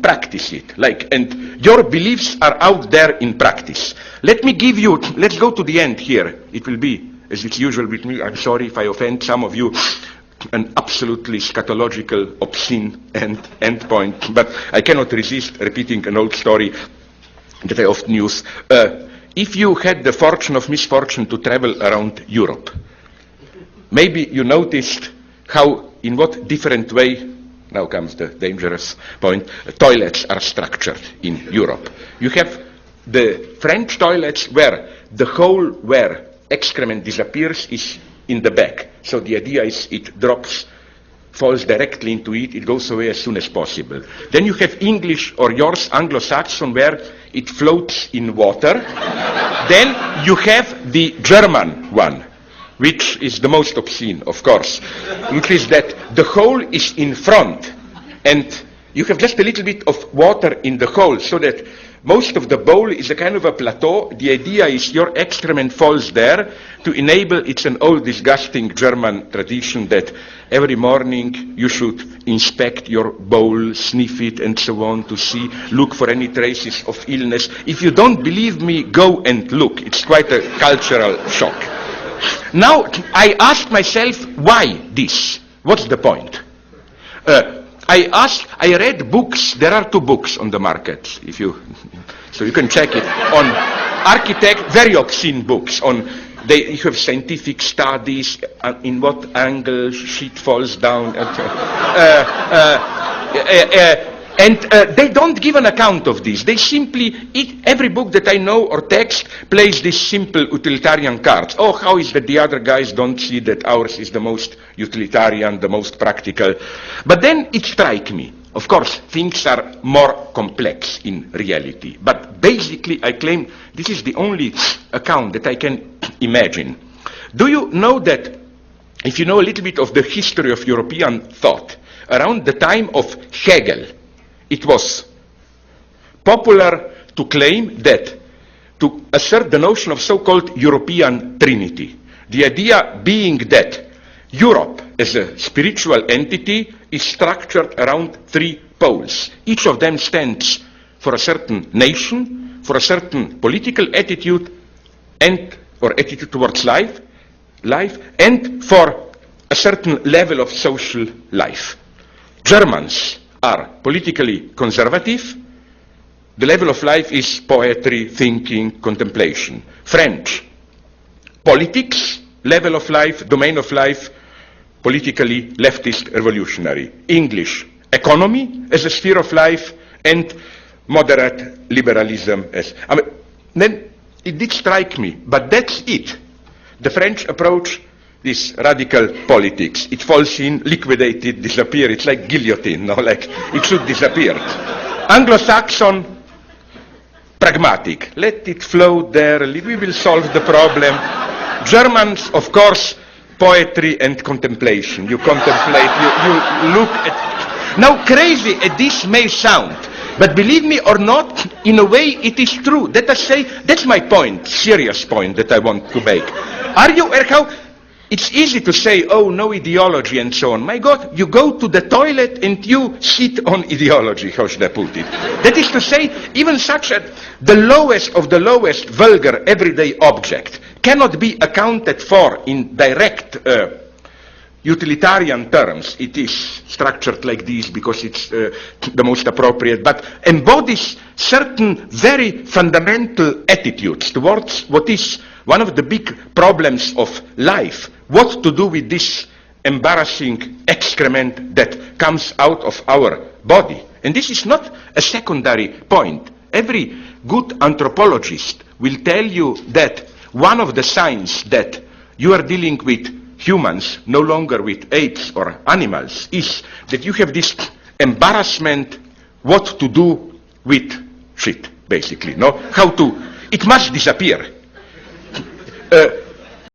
don't practice it, and your beliefs are out there in practice. Let me give you, let's go to the end here. It will be, as it's usual with me, I'm sorry if I offend some of you, an absolutely scatological, obscene end point, but I cannot resist repeating an old story that I often use. If you had the fortune of misfortune to travel around Europe, maybe you noticed how, in what different way, now comes the dangerous point, toilets are structured in Europe. You have the French toilets where the hole where excrement disappears is in the back. So the idea is it drops, falls directly into it, it goes away as soon as possible. Then you have English or yours, Anglo-Saxon, where it floats in water. Then you have the German one, which is the most obscene, of course, which is that the hole is in front, and you have just a little bit of water in the hole, so that most of the bowl is a kind of a plateau. The idea is your excrement falls there to enable, it's an old disgusting German tradition that every morning you should inspect your bowl, sniff it and so on to see, look for any traces of illness. If you don't believe me, go and look. It's quite a cultural shock. Now, I asked myself, why this? What's the point? I read books, there are 2 books on the market, so you can check it, on architect, very obscene books, you have scientific studies, in what angle shit falls down, and they don't give an account of this. They simply, every book that I know or text plays this simple utilitarian card. Oh, how is that the other guys don't see that ours is the most utilitarian, the most practical? But then it strikes me. Of course, things are more complex in reality. But basically, I claim this is the only account that I can imagine. Do you know that, if you know a little bit of the history of European thought, around the time of Hegel, it was popular to claim that, to assert the notion of so-called European Trinity. The idea being that Europe, as a spiritual entity, is structured around 3 poles. Each of them stands for a certain nation, for a certain political attitude, or attitude towards life, and for a certain level of social life. Germans are politically conservative. The level of life is poetry, thinking, contemplation. French, politics, level of life, domain of life, politically leftist, revolutionary. English, economy as a sphere of life, and moderate liberalism as... then it did strike me, but that's it. The French approach this radical politics. It falls in, liquidated, disappear. It's like guillotine, no? Like it should disappear. Anglo-Saxon, pragmatic. Let it flow there. We will solve the problem. Germans, of course, poetry and contemplation. You contemplate, you look at... Now, crazy as this may sound, but believe me or not, in a way it is true. Let us say, that's my point, serious point that I want to make. Are you aware how... It's easy to say, oh, no ideology and so on. My God, you go to the toilet and you sit on ideology, how should I put it? That is to say, even such the lowest of the lowest vulgar everyday object cannot be accounted for in direct utilitarian terms. It is structured like this because it's the most appropriate, but embodies certain very fundamental attitudes towards what is one of the big problems of life. What to do with this embarrassing excrement that comes out of our body. And this is not a secondary point. Every good anthropologist will tell you that one of the signs that you are dealing with humans, no longer with apes or animals, is that you have this embarrassment what to do with shit, basically. No? How to... It must disappear.